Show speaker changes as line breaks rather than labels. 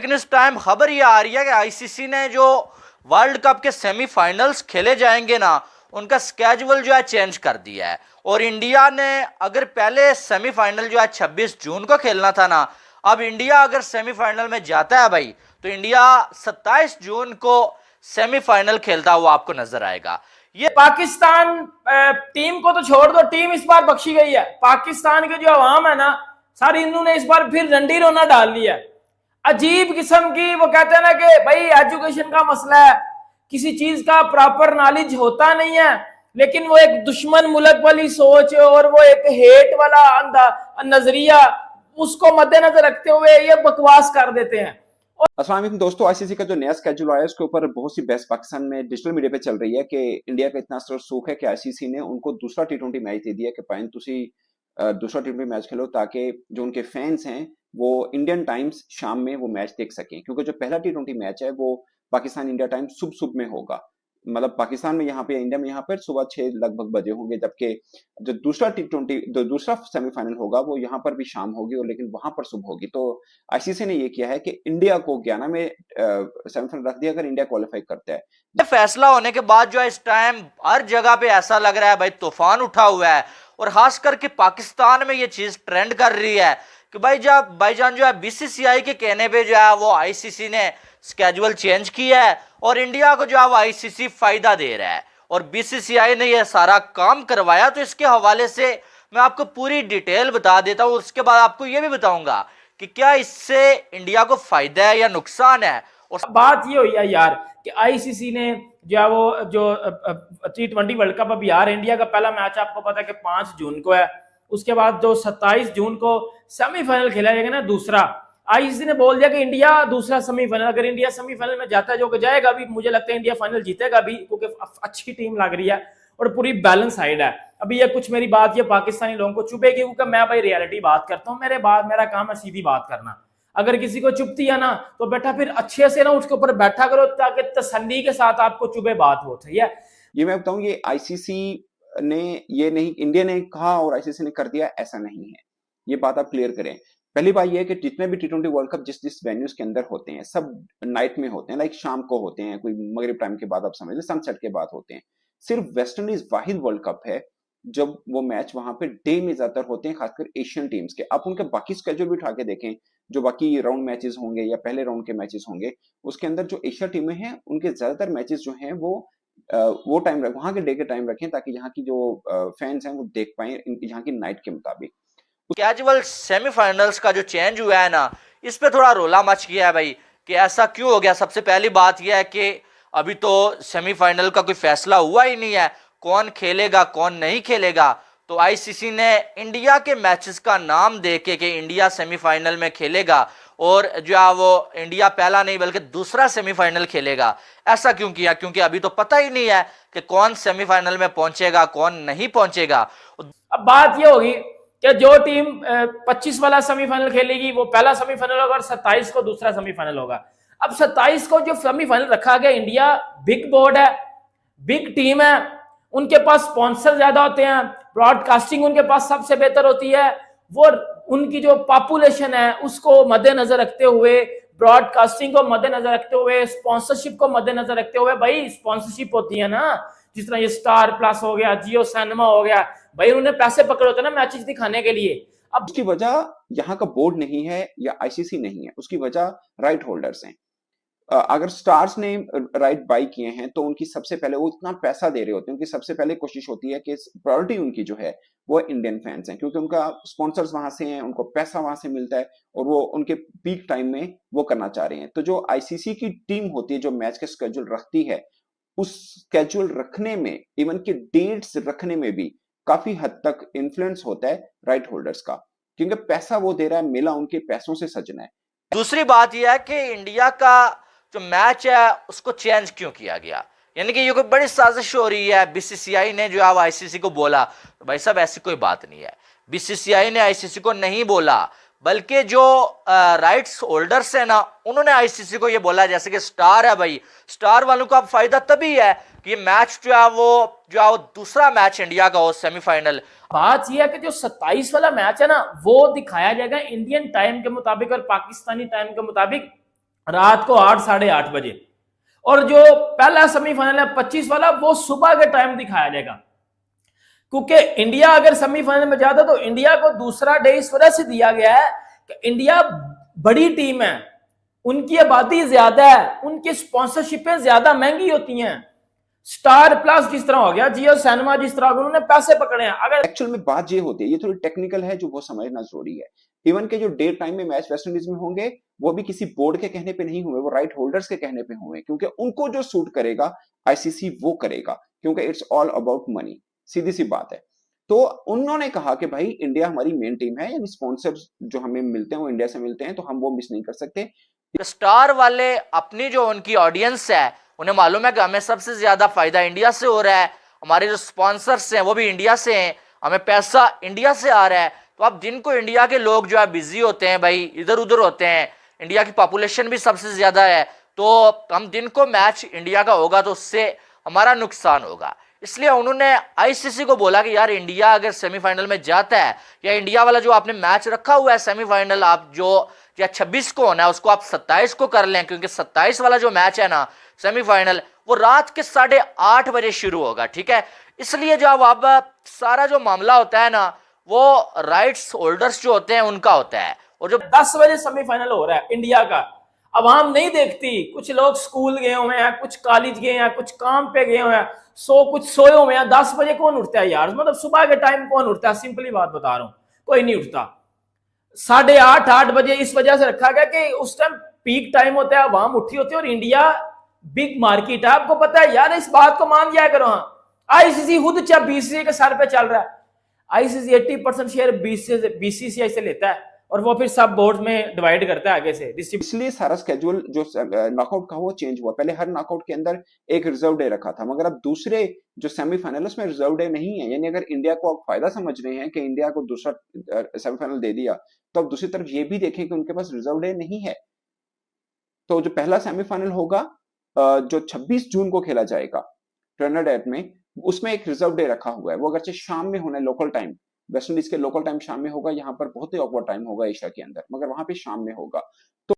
लेकिन इस टाइम खबर ये आ रही है कि आईसीसी ने जो वर्ल्ड कप के सेमीफाइनल्स खेले जाएंगे ना, उनका स्केजुअल जो है चेंज कर दिया है। और इंडिया ने अगर पहले सेमीफाइनल जो है 26 जून को खेलना था ना, अब इंडिया अगर सेमीफाइनल में जाता है भाई, तो इंडिया 27 जून को सेमीफाइनल खेलता हुआ आपको नजर आएगा।
ये पाकिस्तान टीम को तो छोड़ दो, टीम इस बार बख्शी गई है। पाकिस्तान के जो अवाम है ना, सारी इन्होंने इस बार फिर रंडी रोना डाल लिया है। अजीब किस्म की, वो कहते हैं ना कि भाई एजुकेशन का मसला है, किसी चीज का प्रॉपर नॉलेज होता नहीं है, लेकिन वो एक दुश्मन मुल्क वाली सोच और वो एक हेट वाला नजरिया, उसको मद्देनजर रखते हुए ये बकवास कर देते हैं।
अस्सलाम वालेकुम दोस्तों, आईसीसी का जो नया स्केड्यूल आया है उसके ऊपर बहुत सी बहस पाकिस्तान में डिजिटल मीडिया पे चल रही है कि इंडिया का इतना असर सूख है कि आईसीसी ने उनको दूसरा टी20 मैच दे दिया कि पाइन तुसी दूसरा टी20 मैच खेलो ताकि जो उनके फैंस हैं वो इंडियन टाइम्स शाम में वो मैच देख सकें, क्योंकि जो पहला टी20 मैच है वो पाकिस्तान इंडिया टाइम सुबह सुबह में होगा। मतलब पाकिस्तान में यहाँ पे, इंडिया में यहाँ पर सुबह 6 लगभग बजे होंगे, जबकि जो दूसरा टी20 जो दूसरा सेमीफाइनल होगा वो यहाँ पर भी शाम होगी और लेकिन वहां पर सुबह होगी। तो आईसीसी ने ये किया है कि इंडिया को 11 में सेमीफाइनल रख दिया अगर इंडिया क्वालिफाई करता है।
फैसला होने के बाद जो है इस टाइम हर जगह पे ऐसा लग रहा है भाई तूफान उठा हुआ है, और खास करके पाकिस्तान में ये चीज ट्रेंड कर रही है कि भाई जब भाईजान जो है बीसीसीआई के कहने पे जो है वो आईसीसी ने स्केजुअल चेंज किया है और इंडिया को जो है वो आईसीसी फायदा दे रहा है और बीसीसीआई ने ये सारा काम करवाया। तो इसके हवाले से मैं आपको पूरी डिटेल बता देता हूं, उसके बाद आपको ये भी बताऊंगा कि क्या इससे इंडिया को फायदा है या नुकसान है।
और बात ये हुई है यार कि आईसीसी ने जो है वो जो टी20 वर्ल्ड कप अभी यार, इंडिया का पहला मैच आपको पता है कि 5 जून को है, उसके बाद जो 27 जून को सेमीफाइनल खेला जाएगा ना दूसरा, आईसीसी ने बोल दिया कि इंडिया दूसरा सेमीफाइनल, अगर इंडिया सेमीफाइनल में जाता है जो कि जाएगा, अभी मुझे लगता है इंडिया फाइनल जीतेगा भी, क्योंकि अच्छी टीम लग रही है और पूरी बैलेंस साइड है। अभी ये कुछ मेरी बात ये पाकिस्तानी लोगों को चुभेगी, क्योंकि मैं भाई रियलिटी बात करता हूँ, मेरा काम है सीधी बात करना। अगर किसी को चुभती है ना तो बेटा फिर अच्छे से ना उसके ऊपर बैठा करो ताकि तसल्ली के साथ आपको चुभे बात हो। सही है,
ये मैं बताऊं, ये आईसीसी ने ये नहीं, इंडिया ने कहा और आईसीसी ने कर दिया, ऐसा नहीं है। ये बात आप क्लियर करें। पहली बात ये है कि जितने भी टी20 वर्ल्ड कप जिस जिस वेन्यूज के अंदर होते हैं सब नाइट में होते हैं, लाइक शाम को होते हैं, कोई मगरिब टाइम के बाद आप समझ लें सनसेट के बाद होते हैं। सिर्फ वेस्ट इंडीज वाहिद वर्ल्ड कप है जब वो मैच वहां पे डे में ज्यादातर होते हैं, खासकर एशियन टीम्स के। आप उनके बाकी स्केड्यूल भी उठा के देखें, जो बाकी राउंड मैचेस होंगे या पहले राउंड के मैचेस होंगे, उसके अंदर जो एशिया टीमें हैं उनके ज्यादातर मैचेस जो हैं वो टाइम वहां के डे के टाइम रखें ताकि यहाँ की जो फैंस हैं वो देख पाए यहाँ की नाइट के मुताबिक।
कैजुअल सेमीफाइनल्स का जो चेंज हुआ है ना, इस पे थोड़ा रोला मच गया है भाई कि ऐसा क्यों हो गया। सबसे पहली बात यह है कि अभी तो सेमीफाइनल का कोई फैसला हुआ ही नहीं है, कौन खेलेगा कौन नहीं खेलेगा। तो आईसीसी ने इंडिया के मैचेस का नाम देके कि इंडिया सेमीफाइनल में खेलेगा और जो है वो इंडिया पहला नहीं बल्कि दूसरा सेमीफाइनल खेलेगा, ऐसा क्यों किया? क्योंकि अभी तो पता ही नहीं है कि कौन सेमीफाइनल में पहुंचेगा कौन नहीं पहुंचेगा।
अब बात ये होगी कि जो टीम 25 वाला सेमीफाइनल खेलेगी वो पहला सेमीफाइनल होगा और 27 को दूसरा सेमीफाइनल होगा। अब 27 को जो सेमीफाइनल रखा गया, इंडिया बिग बोर्ड है, बिग टीम है, उनके पास स्पॉन्सर ज्यादा होते हैं, ब्रॉडकास्टिंग उनके पास सबसे बेहतर होती है, वो उनकी जो पॉपुलेशन है उसको मद्देनजर रखते हुए, ब्रॉडकास्टिंग को मद्देनजर रखते हुए, स्पॉन्सरशिप को मद्देनजर रखते हुए, भाई स्पॉन्सरशिप होती है ना, जिस तरह ये स्टार प्लस हो गया, जियो सिनेमा हो गया, भाई उन्होंने पैसे पकड़े होते हैं ना मैचेस दिखाने के लिए।
अब उसकी वजह यहाँ का बोर्ड नहीं है या आईसीसी नहीं है, उसकी वजह राइट होल्डर्स हैं। अगर स्टार्स ने राइट बाई किए हैं तो उनकी सबसे पहले, वो इतना पैसा दे रहे होते हैं, उनकी सबसे पहले कोशिश होती है कि प्रायोरिटी उनकी जो है वो इंडियन फैंस हैं, क्योंकि उनका स्पॉन्सर्स वहां से हैं, उनको पैसा वहां से मिलता है और वो उनके पीक टाइम में वो करना चाह रहे हैं। तो जो आईसीसी की टीम होती है जो मैच का स्केड्यूल रखती है, उस स्केड्यूल रखने में, इवन के डेट्स रखने में भी काफी हद तक इन्फ्लुएंस होता है राइट होल्डर्स का, क्योंकि पैसा वो दे रहा है, मेला उनके पैसों से सजना है।
दूसरी बात यह है कि इंडिया का जो मैच है उसको चेंज क्यों किया गया, यानी कि ये कोई बड़ी साजिश हो रही है। बीसीसीआई ने जो है आईसीसी को बोला, तो भाई साहब ऐसी कोई बात नहीं है, बीसीसीआई ने आईसीसी को नहीं बोला, बल्कि जो राइट्स होल्डर्स है ना उन्होंने आईसीसी को ये बोला। जैसे कि स्टार है भाई, स्टार वालों को अब फायदा तभी है कि ये मैच जो है वो दूसरा मैच इंडिया का हो सेमीफाइनल।
बात यह है कि जो 27 वाला मैच है ना वो दिखाया जाएगा इंडियन टाइम के मुताबिक और पाकिस्तानी टाइम के मुताबिक रात को 8 साढ़े 8 बजे। और जो पहला सेमीफाइनल है 25 वाला, वो सुबह के टाइम दिखाया जाएगा, क्योंकि इंडिया अगर सेमीफाइनल में जाता तो इंडिया को दूसरा डे इस वजह से दिया गया है कि इंडिया बड़ी टीम है, उनकी आबादी ज्यादा है, उनकी स्पॉन्सरशिपें ज्यादा महंगी होती हैं। स्टार प्लस जिस तरह हो गया, जियो सिनेमा जिस तरह, उन्होंने पैसे पकड़े हैं। अगर
एक्चुअल में बात ये होती है, ये थोड़ी टेक्निकल है जो वो समझना जरूरी है। इवन के जो डे टाइम में मैच वेस्ट इंडीज में होंगे, वो भी किसी बोर्ड के कहने पे नहीं हुए, वो राइट होल्डर्स के कहने पे हुए, क्योंकि उनको जो सूट करेगा आईसीसी वो करेगा, क्योंकि इट्स ऑल अबाउट मनी, सीधी सी बात है। तो उन्होंने कहा कि भाई इंडिया हमारी मेन टीम है, यानी स्पॉन्सर्स जो हमें मिलते हैं वो इंडिया से मिलते हैं, तो हम वो मिस नहीं कर सकते।
स्टार वाले अपनी जो उनकी ऑडियंस है, उन्हें मालूम है कि हमें सबसे ज्यादा फायदा इंडिया से हो रहा है, हमारे जो स्पॉन्सर्स हैं वो भी इंडिया से हैं, हमें पैसा इंडिया से आ रहा है। तो अब दिन को इंडिया के लोग जो है बिजी होते हैं भाई, इधर उधर होते हैं, इंडिया की पॉपुलेशन भी सबसे ज्यादा है, तो हम दिन को मैच इंडिया का होगा तो उससे हमारा नुकसान होगा। इसलिए उन्होंने आईसीसी को बोला कि यार इंडिया अगर सेमीफाइनल में जाता है, या इंडिया वाला जो आपने मैच रखा हुआ है सेमीफाइनल, आप जो या 26 को होना है उसको आप 27 को कर लें, क्योंकि 27 वाला जो मैच है ना सेमीफाइनल, वो रात के 8:30 बजे शुरू होगा, ठीक है। इसलिए जो अब सारा जो मामला होता है ना, वो राइट्स होल्डर्स जो होते हैं उनका होता है। और जो
10 बजे सेमीफाइनल हो रहा है इंडिया का, अवाम नहीं देखती, कुछ लोग स्कूल गए हुए हैं, कुछ कॉलेज गए हैं, कुछ काम पे गए हुए हैं, कुछ सोए हुए हैं। 10 बजे कौन उठता है यार, मतलब सुबह के टाइम कौन उठता है, सिंपली बात बता रहा हूं, कोई नहीं उठता। 8:30 8 बजे इस वजह से रखा गया कि उस टाइम पीक टाइम होता है, अवाम उठी होती है, और इंडिया बिग मार्केट है, आपको पता है यार, इस बात को मान जाया करो। हाँ, आईसीसी खुद बीसीसीआई के सर पे चल रहा है, आईसीसी 80% शेयर बीसीसीआई से लेता है, और वो फिर सब बोर्ड में डिवाइड करता है आगे से।
इसलिए सारा स्केड्यूल जो नॉकआउट का वो चेंज हुआ। पहले हर नॉकआउट के अंदर एक रिजर्व डे रखा था, मगर अब दूसरे जो सेमीफाइनल उसमें रिजर्व डे नहीं है। यानी अगर इंडिया को आप फायदा समझ रहे हैं कि इंडिया को दूसरा सेमीफाइनल दे दिया, तो अब दूसरी तरफ ये भी देखें कि उनके पास रिजर्व डे नहीं है। तो जो पहला सेमीफाइनल होगा जो 26 जून को खेला जाएगा ट्रिनिडाद में, उसमें एक रिजर्व डे रखा हुआ है। वो अगरचे शाम में होना है, लोकल टाइम, वेस्ट इंडीज के लोकल टाइम शाम में होगा, यहाँ पर बहुत ही ऑकवर्ड टाइम होगा एशिया के अंदर, मगर वहां पे शाम में होगा। तो